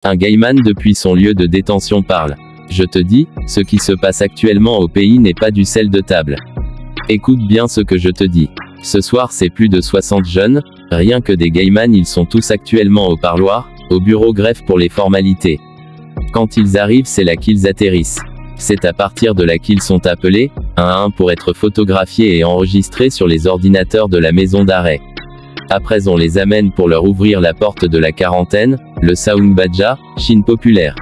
Un gayman depuis son lieu de détention parle. Je te dis, ce qui se passe actuellement au pays n'est pas du sel de table. Écoute bien ce que je te dis. Ce soir c'est plus de 60 jeunes, rien que des gaymans, ils sont tous actuellement au parloir, au bureau greffe pour les formalités. Quand ils arrivent c'est là qu'ils atterrissent. C'est à partir de là qu'ils sont appelés, un à un pour être photographiés et enregistrés sur les ordinateurs de la maison d'arrêt. Après on les amène pour leur ouvrir la porte de la quarantaine, le Saung Baja, Chine populaire.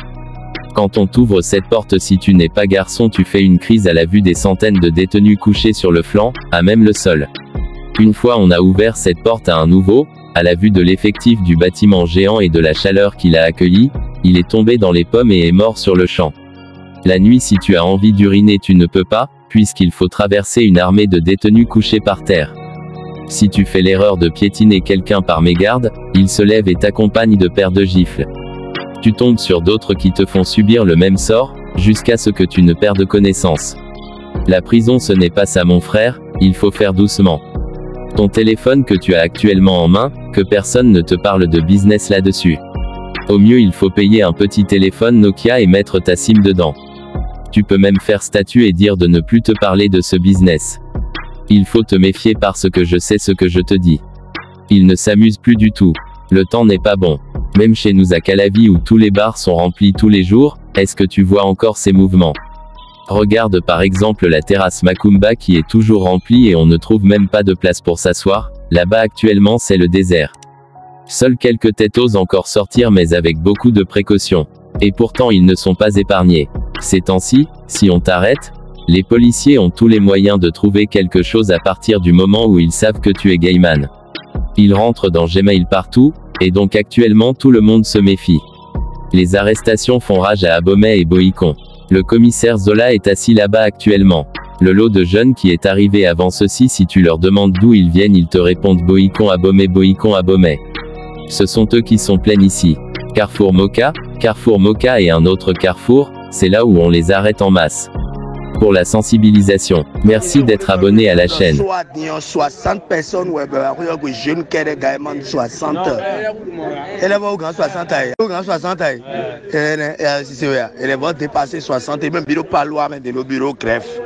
Quand on t'ouvre cette porte si tu n'es pas garçon tu fais une crise à la vue des centaines de détenus couchés sur le flanc, à même le sol. Une fois on a ouvert cette porte à un nouveau, à la vue de l'effectif du bâtiment géant et de la chaleur qu'il a accueilli, il est tombé dans les pommes et est mort sur le champ. La nuit si tu as envie d'uriner tu ne peux pas, puisqu'il faut traverser une armée de détenus couchés par terre. Si tu fais l'erreur de piétiner quelqu'un par mégarde, il se lève et t'accompagne de paires de gifles. Tu tombes sur d'autres qui te font subir le même sort, jusqu'à ce que tu ne perdes connaissance. La prison ce n'est pas ça mon frère, il faut faire doucement. Ton téléphone que tu as actuellement en main, que personne ne te parle de business là-dessus. Au mieux il faut payer un petit téléphone Nokia et mettre ta SIM dedans. Tu peux même faire statut et dire de ne plus te parler de ce business. Il faut te méfier parce que je sais ce que je te dis. Ils ne s'amusent plus du tout. Le temps n'est pas bon. Même chez nous à Calavi où tous les bars sont remplis tous les jours, est-ce que tu vois encore ces mouvements? Regarde par exemple la terrasse Macumba qui est toujours remplie et on ne trouve même pas de place pour s'asseoir, là-bas actuellement c'est le désert. Seuls quelques têtes osent encore sortir mais avec beaucoup de précautions. Et pourtant ils ne sont pas épargnés. Ces temps-ci, si on t'arrête, les policiers ont tous les moyens de trouver quelque chose à partir du moment où ils savent que tu es gayman. Ils rentrent dans Gmail partout, et donc actuellement tout le monde se méfie. Les arrestations font rage à Abomey et Boïcon. Le commissaire Zola est assis là-bas actuellement. Le lot de jeunes qui est arrivé avant ceux-ci si tu leur demandes d'où ils viennent ils te répondent Boïcon Abomey. Ce sont eux qui sont pleins ici. Carrefour Moka et un autre carrefour, c'est là où on les arrête en masse. Pour la sensibilisation. Merci d'être abonné à la chaîne. 60 personnes, jeunes qui sont 60. Elle va au grand 60 ans. Au grand 60 ans. Elle va dépasser 60 et même bureau pas loin de le bureau greffe.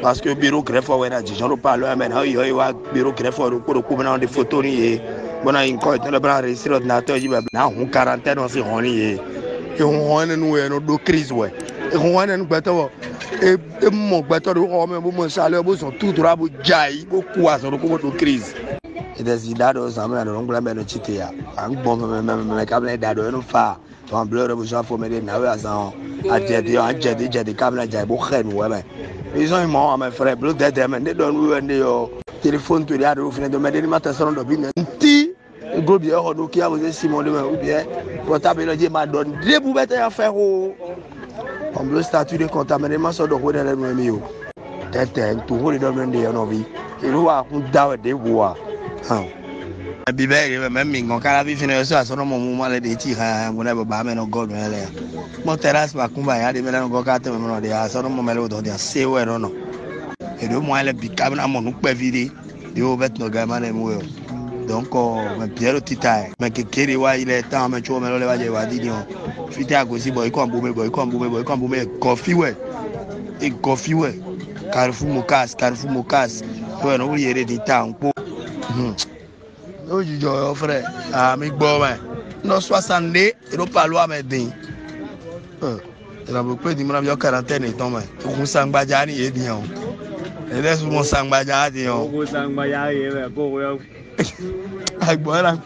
Parce que le bureau greffe, on a dit, j'en ai pas loin, mais il y a bureau greffe, on a des photos. On a une cote, on a enregistré l'ordinateur, il y a une quarantaine, on s'est rendu. Et on a une crise. Et on a une et mon bateau de mon salaire, sont tout droit, jaillit, beaucoup à son crise. Et des idées de Samuel, on peut mettre le chitia. Un bon, mais comme les dados, on fait. On bleu, on peut former des navets à son. À j'ai des câbles, j'ai beaucoup de ouais. Ils ont eu mon mes frères, bleu d'être, mais they don't know des téléphones, tu les as au final de mettre des matins de bien. Ti, le groupe de Rodo qui a osé Simon de ou bien, portable, il a dit, m'a donné des boubettes à faire. On bleu statut de contamination sur le route de l'ennemi. T'es tout le domaine de l'envie. Il doit avoir des voix. Bibé, même quand la vie finit sur son moment, les tirs, on a pas mal de gold. Mon terrasse, ma combat, il y a des mélanges de cartes, mais à son moment, il c'est ouais, non. Et de moi, le bicam à mon oupe vidé, de haut bête, nos gamins et mourir. Donc, Pierre au titaille, mais que Kériwa, il est temps, mais tu vas me dire, Fité à gauche, boy, comme boumé, coffee, ouais. Et coffee, ouais. Carrefour Mokas. Ouais, non, il y a des temps. Non, je frère. Ah, mais bon, ouais. Non, 60 et non pas loin, mais dingue. Il a beaucoup de monde, il y a 40 et tant, mais. On s'en bat, il est bien. Et laisse mon sang bat, il est bien. On s'en bat, il est bien. Avec moi, la